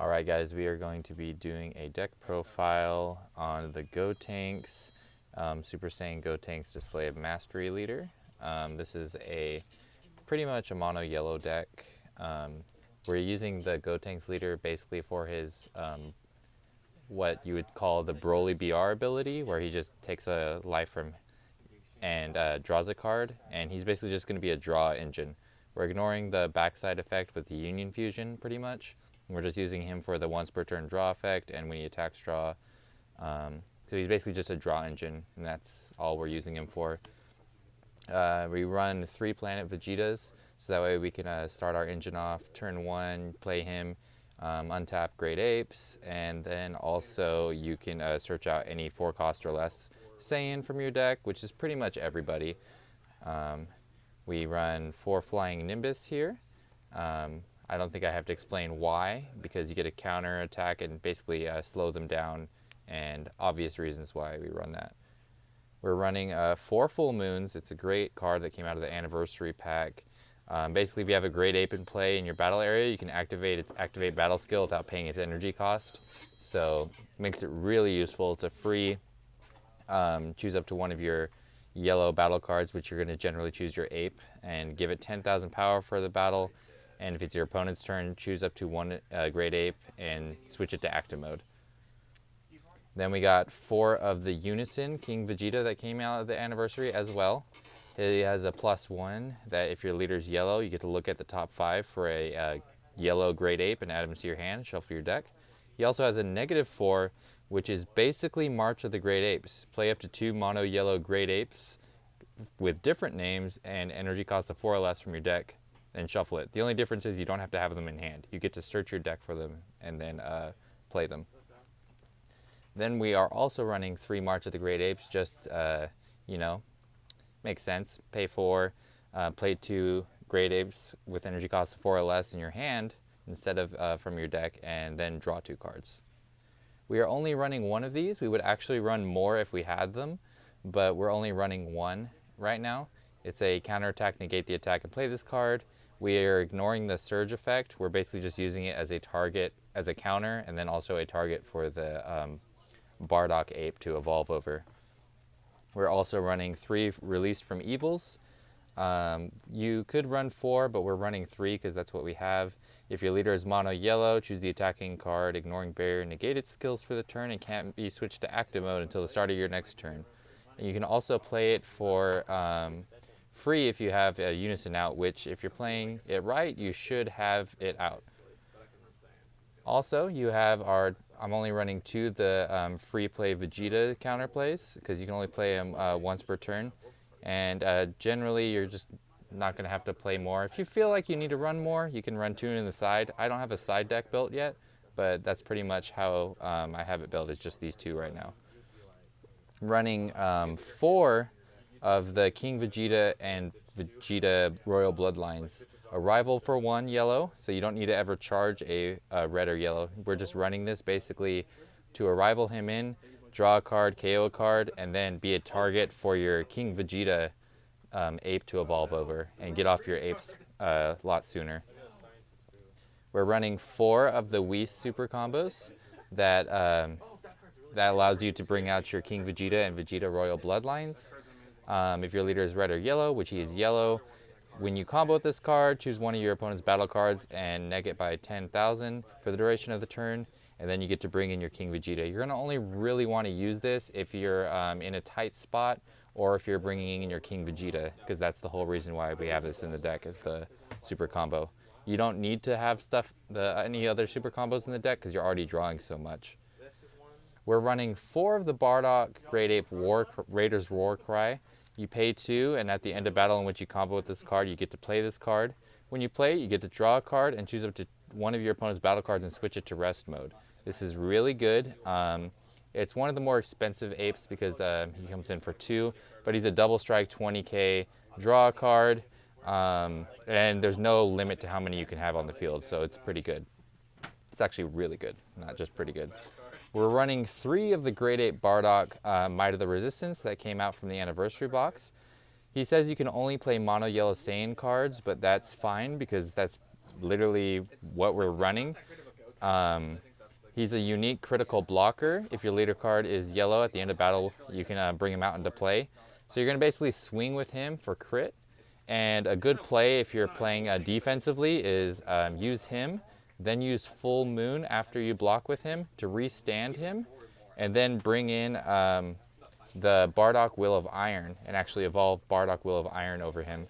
Alright guys, we are going to be doing a deck profile on the Gotenks Super Saiyan Gotenks Display of Mastery Leader. This is pretty much a mono yellow deck. We're using the Gotenks leader basically for his what you would call the Broly BR ability, where he just takes a life from and draws a card, and he's basically just going to be a draw engine. We're ignoring the backside effect with the Union Fusion pretty much. We're just using him for the once per turn draw effect and when he attacks draw. So he's basically just a draw engine, and that's all we're using him for. We run 3 planet Vegetas, so that way we can start our engine off turn 1, play him, untap Great Apes, and then also you can search out any 4 cost or less Saiyan from your deck, which is pretty much everybody. We run 4 flying Nimbus here. I don't think I have to explain why, because you get a counter attack and basically slow them down, and obvious reasons why we run that. We're running 4 Full Moons. It's a great card that came out of the Anniversary pack. Basically, if you have a Great Ape in play in your battle area, you can activate its Activate Battle skill without paying its energy cost. So it makes it really useful. It's a free, choose up to one of your yellow battle cards, which you're going to generally choose your Ape, and give it 10,000 power for the battle. And if it's your opponent's turn, choose up to 1 Great Ape and switch it to active mode. Then we got 4 of the Unison King Vegeta that came out of the Anniversary as well. He has a +1 that if your leader's yellow, you get to look at the top 5 for a yellow Great Ape and add them to your hand, shuffle your deck. He also has a -4, which is basically March of the Great Apes. Play up to 2 mono yellow Great Apes with different names and energy cost of 4 or less from your deck, and shuffle it. The only difference is you don't have to have them in hand. You get to search your deck for them and then play them. Then we are also running 3 March of the Great Apes, just, makes sense. Pay 4, play 2 Great Apes with energy cost of 4 or less in your hand instead of from your deck, and then draw 2 cards. We are only running 1 of these. We would actually run more if we had them, but we're only running 1 right now. It's a counterattack, negate the attack, and play this card. We are ignoring the surge effect. We're basically just using it as a target, as a counter, and then also a target for the Bardock Ape to evolve over. We're also running 3 released from Evils. You could run 4, but we're running 3 because that's what we have. If your leader is mono yellow, choose the attacking card, ignoring barrier, negate its skills for the turn, and can't be switched to active mode until the start of your next turn. And you can also play it for free if you have a Unison out, which if you're playing it right, you should have it out. Also, you have I'm only running 2 the free play Vegeta counterplays, because you can only play them once per turn. And generally, you're just not going to have to play more. If you feel like you need to run more, you can run 2 in the side. I don't have a side deck built yet, but that's pretty much how I have it built, is just these 2 right now. Running 4 of the King Vegeta and Vegeta Royal Bloodlines. Arrival for 1 yellow, so you don't need to ever charge a red or yellow. We're just running this basically to arrival him in, draw a card, KO a card, and then be a target for your King Vegeta ape to evolve over and get off your apes a lot sooner. We're running 4 of the Whis super combos that allows you to bring out your King Vegeta and Vegeta Royal Bloodlines. If your leader is red or yellow, which he is yellow, when you combo with this card, choose one of your opponent's battle cards and neg it by 10,000 for the duration of the turn, and then you get to bring in your King Vegeta. You're going to only really want to use this if you're in a tight spot, or if you're bringing in your King Vegeta, because that's the whole reason why we have this in the deck, is the super combo. You don't need to have any other super combos in the deck, because you're already drawing so much. We're running 4 of the Bardock Great Ape Raiders War Cry. You pay 2, and at the end of battle in which you combo with this card, you get to play this card. When you play it, you get to draw a card and choose up to one of your opponent's battle cards and switch it to rest mode. This is really good. It's one of the more expensive apes because he comes in for 2, but he's a double strike 20k draw a card, and there's no limit to how many you can have on the field, so it's pretty good. It's actually really good, not just pretty good. We're running 3 of the Great Ape Bardock Might of the Resistance that came out from the Anniversary box. He says you can only play mono yellow Saiyan cards, but that's fine because that's literally what we're running. He's a unique critical blocker. If your leader card is yellow at the end of battle, you can bring him out into play. So you're going to basically swing with him for crit. And a good play if you're playing defensively is use him, then use Full Moon after you block with him to restand him, and then bring in the Bardock Will of Iron and actually evolve Bardock Will of Iron over him.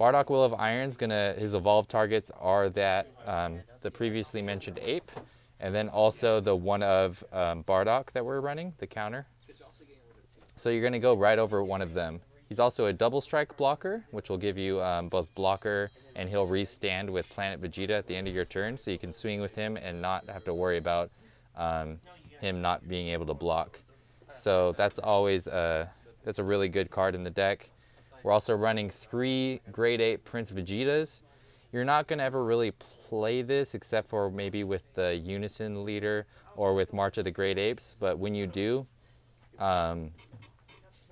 Bardock Will of Iron's his evolved targets are that the previously mentioned ape, and then also the one of Bardock that we're running, the counter. So you're going to go right over one of them. He's also a double strike blocker, which will give you both blocker, and he'll restand with Planet Vegeta at the end of your turn, so you can swing with him and not have to worry about him not being able to block. So that's always that's a really good card in the deck. We're also running 3 Grade 8 Prince Vegetas. You're not going to ever really play this except for maybe with the Unison leader or with March of the Great Apes, but when you do,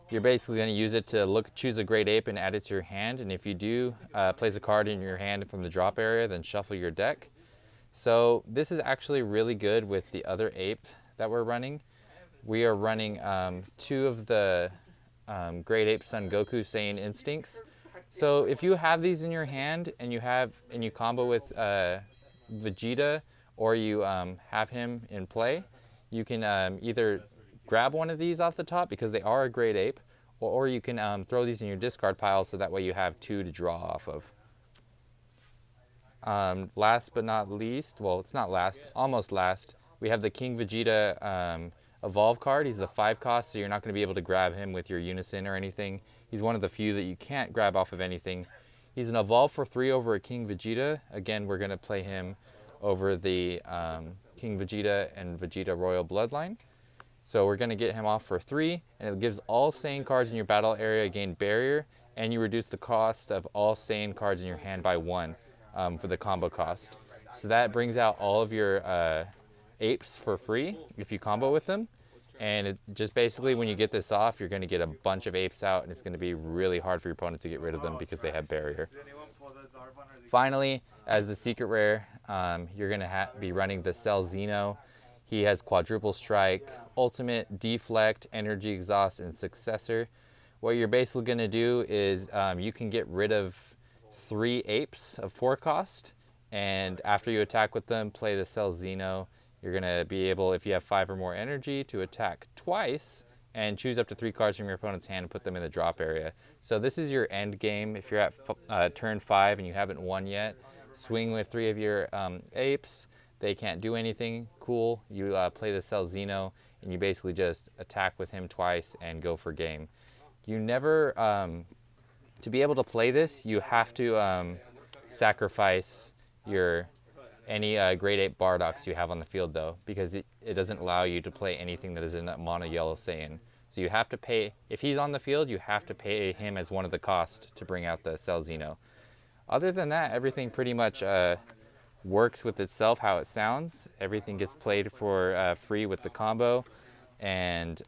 you're basically going to use it to choose a Great Ape and add it to your hand, and if you do, place a card in your hand from the drop area, then shuffle your deck. So this is actually really good with the other ape that we're running. We are running 2 of the Great Ape Son Goku Saiyan Instincts. So if you have these in your hand and you combo with Vegeta, or you have him in play, you can either grab one of these off the top because they are a Great Ape, or you can throw these in your discard pile so that way you have 2 to draw off of. Last but not least, well, it's not last, almost last, we have the King Vegeta Evolve card. He's the 5 cost, so you're not going to be able to grab him with your Unison or anything. He's one of the few that you can't grab off of anything. He's an Evolve for 3 over a King Vegeta. Again, we're going to play him over the King Vegeta and Vegeta Royal Bloodline. So we're going to get him off for 3, and it gives all Saiyan cards in your battle area gain barrier, and you reduce the cost of all Saiyan cards in your hand by 1 for the combo cost. So that brings out all of your apes for free if you combo with them. And it just basically, when you get this off, you're going to get a bunch of apes out, and it's going to be really hard for your opponent to get rid of them because they have barrier. Finally, as the secret rare, you're going to be running the Cell Xeno. He has Quadruple Strike, Ultimate, Deflect, Energy Exhaust, and Successor. What you're basically going to do is you can get rid of 3 apes of 4 cost, and after you attack with them, play the Cell Xeno. You're going to be able, if you have 5 or more energy, to attack twice and choose up to 3 cards from your opponent's hand and put them in the drop area. So this is your end game. If you're at turn 5 and you haven't won yet, swing with 3 of your apes. They can't do anything cool. You play the Cell Xeno, and you basically just attack with him twice and go for game. You never, to be able to play this, you have to sacrifice any Grade 8 Bardocks you have on the field, though, because it doesn't allow you to play anything that is in that mono yellow Saiyan. So you have to pay, if he's on the field, you have to pay him as one of the cost to bring out the Cell Xeno. Other than that, everything pretty much works with itself how it sounds. Everything gets played for free with the combo, and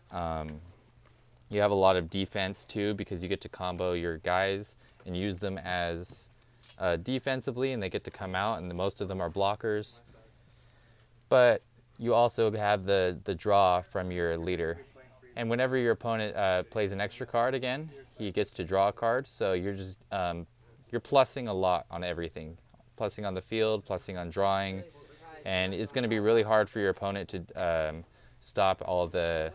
you have a lot of defense too, because you get to combo your guys and use them as defensively, and they get to come out, and most of them are blockers. But you also have the draw from your leader, and whenever your opponent plays an extra card again, he gets to draw a card. So you're just you're plussing a lot on everything, plussing on the field, plussing on drawing, and it's going to be really hard for your opponent to stop all the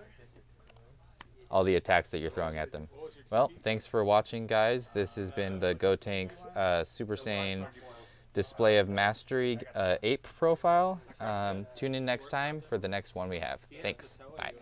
attacks that you're throwing at them. Well, thanks for watching, guys. This has been the Gotenks Super Saiyan Display of Mastery Ape profile. Tune in next time for the next one we have. Thanks. Bye.